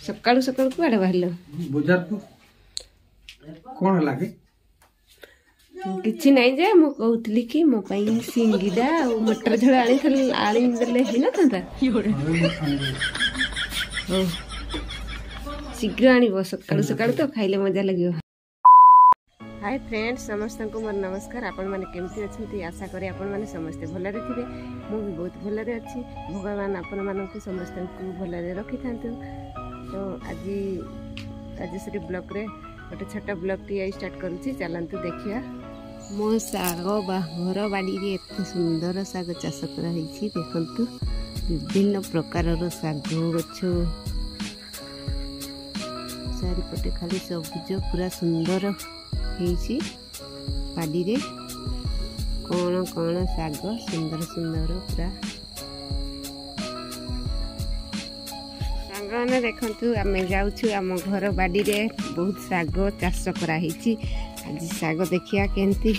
सकाळू सकाळू कुआडे बाहर बजार को कौन है लागे किछि नहीं जे मु कहउतली कि मो पई सिंगीडा और मटर झोल आनी देले हिना था हो शीघ्र आनिबो सकाळू सकाळू तो खाइले मजा लागियो। हाय फ्रेंड्स समस्त को मोर नमस्कार। आपण माने केमती अछंती आशा करी आपण माने समस्त भलरे थिबे। मु भी बहुत भलरे अछि। भगवान आपण मानकु समस्त को भलरे रखि थांतु। तो आज श्री ब्लॉग रे गोटे छोटा ब्लॉग टी स्टार्ट करूची चलंतु देखिया। मो साग घर बाड़ी रे एत सुंदर साग चाष करा हिची देखंतु। विभिन्न प्रकार रो साग गछ चारिपटे खाली सबुज पूरा सुंदर हेची बाड़ी रे कौन कौन साग सुंदर सुंदर पूरा साग देखंतु आमे जाउछु आम घर बाड़ी रे बहुत साग चाष करा हिची। आज साग देखिया केंती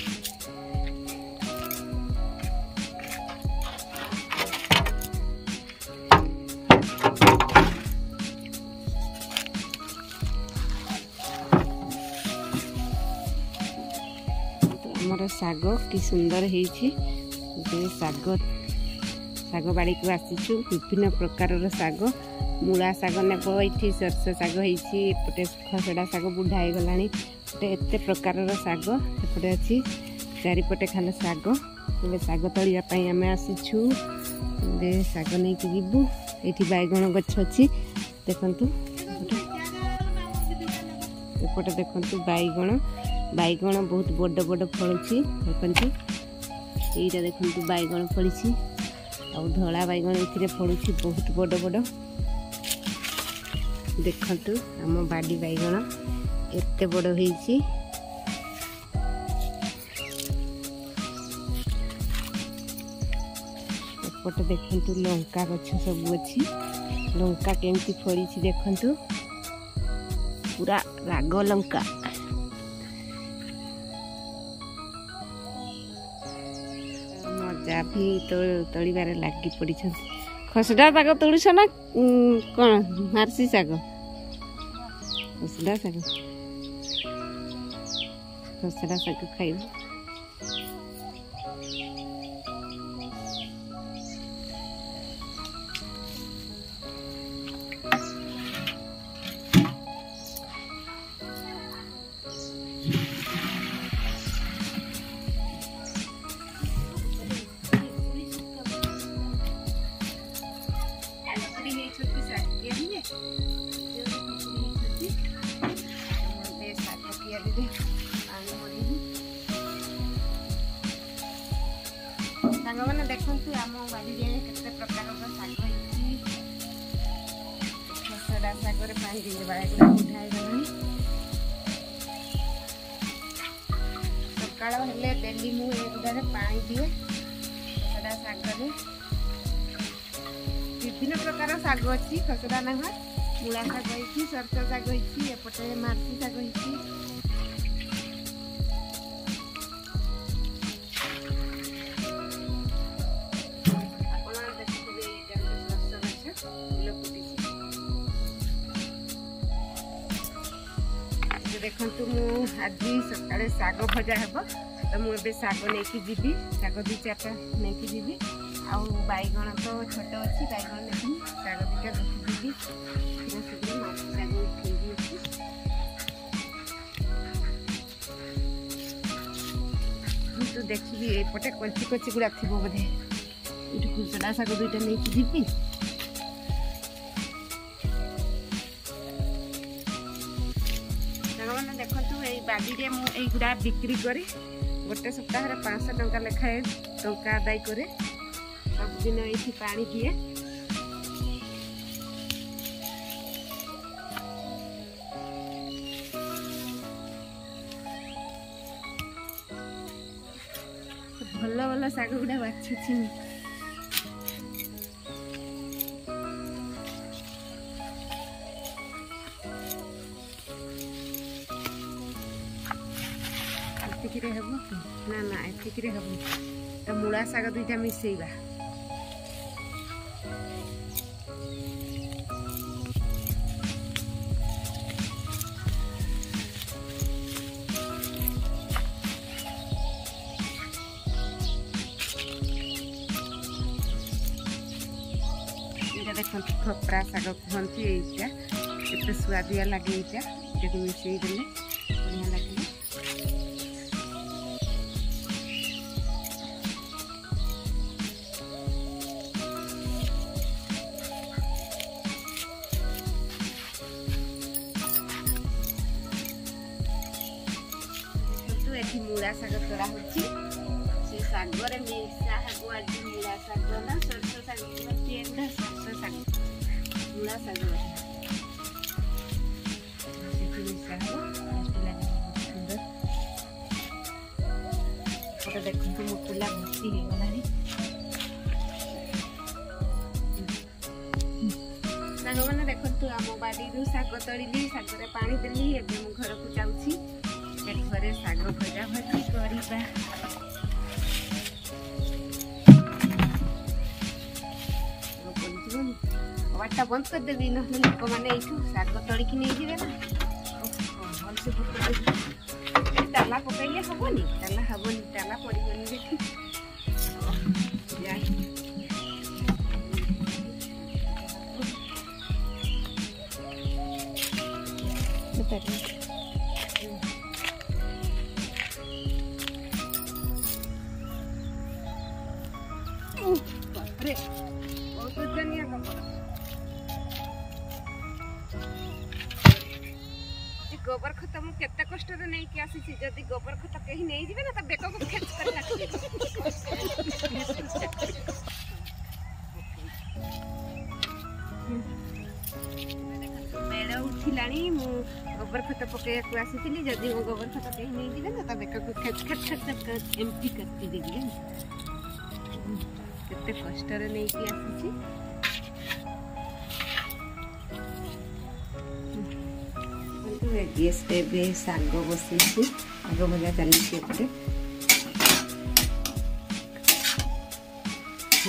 हमर साग कि सुंदर हेछि। साग बाड़ी को आसीछु विभिन्न प्रकार साग मूला साग नेब ये सरस साग हेछि एपटे खसड़ा साग बुढ़ा हो गलानी एते प्रकार साग एपटे अच्छी चारिपटे खाली साग ए साग तलिया आम आसीछु साग नहीं कि जीवु ये बैगण गछ अच्छी देखंतु एपटे देखंतु बैगण बैगण बहुत बड़ बड़ फलुची देखंतु यहीटा देखंतु बैगण फली आ धला बैगण ये फलुची बहुत बड़ बड़ देखंतु आम बाड़ी बैगण एते बड़ होईची। एपटे देखंतु लंका गछ सब अच्छी लंका केमती फड़ी देखंतु पूरा राग लंका मजा भी तोड़बार लगी पड़ी। खसड़ा साग तोड़ुछ ना कौन मार्सी साग खसड़ा साग खसड़ा साग खाइब मैंने देखु आम बाड़ी के प्रकार साग खसड़ा सागर पानी बुढ़ा गलानी सकाल हेले डेली मुझे पानी दिए खसड़ा सागर विभिन्न प्रकार साग अच्छी खसड़ा ना मूला साग होती सरस साग होती एपटे मार्सी साग होती देखु मु आज सकाଳେ साग भजा हेब तो मुझे साग नहीं जीवी साग 2-4टा नहीं जीवी आउ बैगण तो छोट अच्छी बैगण नहीं साग 2टा रखी तो देखी एपटे कच्ची कच्ची गुड़ा थी बोधे ये खुसड़ा साग 2टा नहीं जीवी देखु ये बाड़ी में मुझा बिक्री करी गोटे सप्ताह 500 टंका लेखाए टंका आदाय करे सबदिन ये पानी दिए भल भल साग गुड़ा बाछुची ना ना एतिक हम तो मूला साग 2टा मिसेबा देखो खपरा शाग कहती यहीटा केते स्वादिया लगे यहाँ मिसई देले बढ़िया लगे। एठी मूला शाग तोड़ा होची से शागरे मिसा हगो आज मूला शाग ना सरसो शाग तेंदा सरसो शाग मूला शाग एठी मिसा हगो टेस्ट लागे सुंदर। ओटा देखो तो मुकुला भर्ती हे गलानी साग माने देखो तो आम बाड़ी रु शाग तोड़िली शागरे पानी देली एबे मु घर को जाउची घरे शाग भजा भजी करवा। कबाटा बंद करदेवी ना लोक मैंने यू शाग तोड़िकी नहीं जाए ना भलसे ताला पकड़े हेनी ताला हेनी ताला पड़गनी देखी बहुत वजनिया गोबर खत मु केते कष्ट रे नहीं कि आसी जदी गोबर खत कहीं नहीं जिवे ना त बेक को खेच कर रखी मेड़ उठिलानी मु गोबर खत पकैया को आसीथिली जदी मु गोबर खत कहीं नहीं जिवे ना त बेक को खेच खेच एम्प्टी करती देबी केते कष्ट रे नहीं कि आसी गैस पे शाग बसई शाग भजा चलती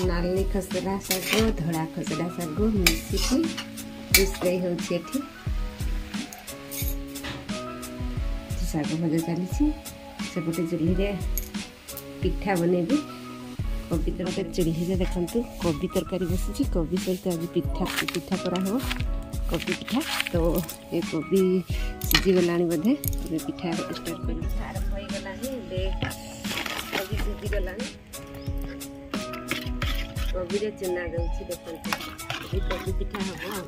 नाली खसरा शाग धड़ा खसरा शाग मिसिकी रोषे होती शाग भजा चली सेपटे चूल्ही पिठा बनैबी कोबी तरकारी चूल्ही देखते कोबी तरकारी बसी कोबी सहित आज पिठा करा हो कोबी पिठा। तो ये कोबी सीझीगला बोधे पिठा स्टार्ट कर आरंभ हो गला कोबी सीझीगला कोबी रे चुना जाऊँगी देखते कोबी पिठा हम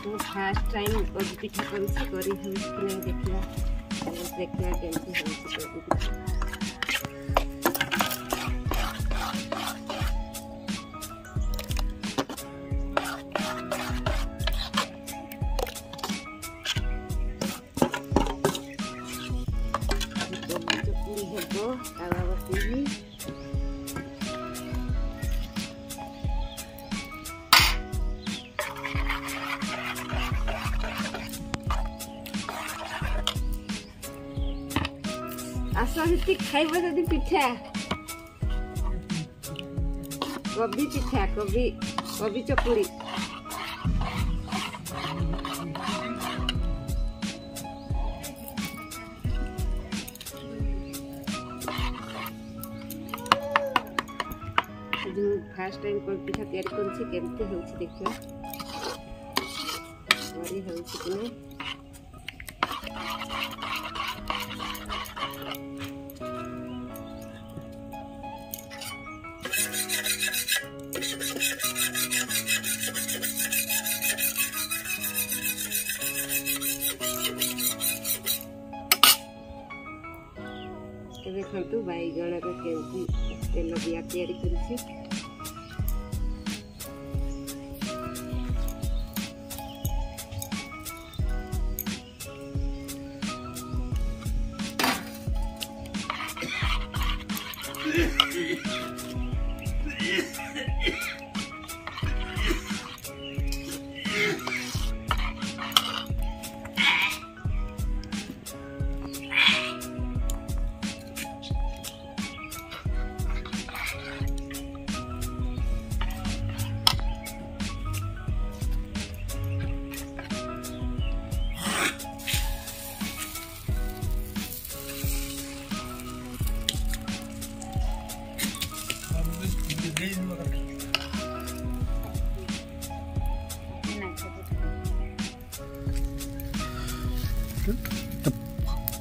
तो फास्ट टाइम कोबी पिठा करुँच करी नहीं देखा देखा केमती हो कोबी पिठा। तावा बसैबी आस खाइब जदि पिठा कोबी पिठा कोबी चकुड़ी फास्ट टाइम कोबी पिठा तैयारी करुँची केमती होउची देखियो बड़ी होउची कि नहीं। देखु बैगण केमती तेल दिया तैयारी करुँची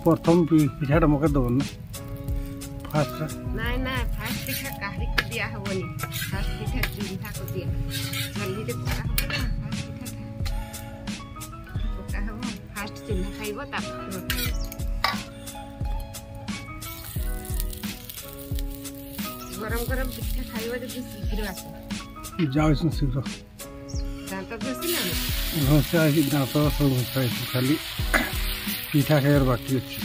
प्रथम पिठाटा मके दब ना फास्ट नाइ ना फास्ट पिठा काहरी को दिया हबनी फास्ट पिठा चूल्हा को दिया जल्दी रे पका हबो ना फास्ट पिठा पका हबो फास्ट चूल्हा खाइबो ता गरम गरम पिठा खाइबो जदी शीघ्र आसे जाओ इसमें शीघ्र दांत घसी ना हाँ से आज दांत सब घसाई खाली पिठा खाइबार बाकी अच्छी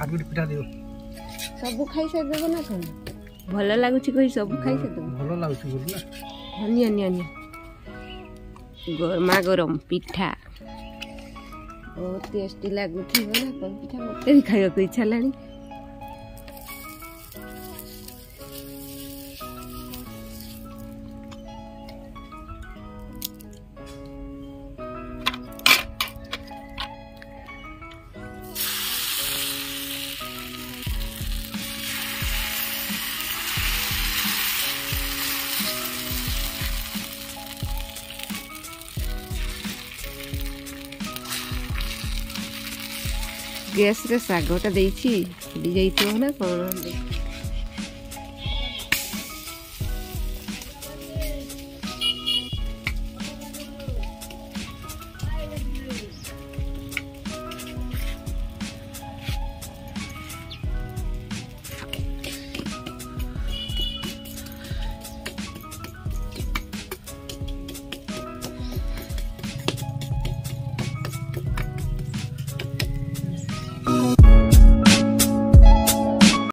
आज भी पिठा दियो सब खाई से देबो ना कौन भल लागुची कहि सब खाई से देबो भलो लाଗୁଛି बोल ना हनी हनी हनी गरमा गरम पिठा बहुत टेस्टी लागुथी ना कौन पिठा मते भी खाइबा को इच्छा लानी गैस रे सागटा देइछि फुली जाइतो ना कोन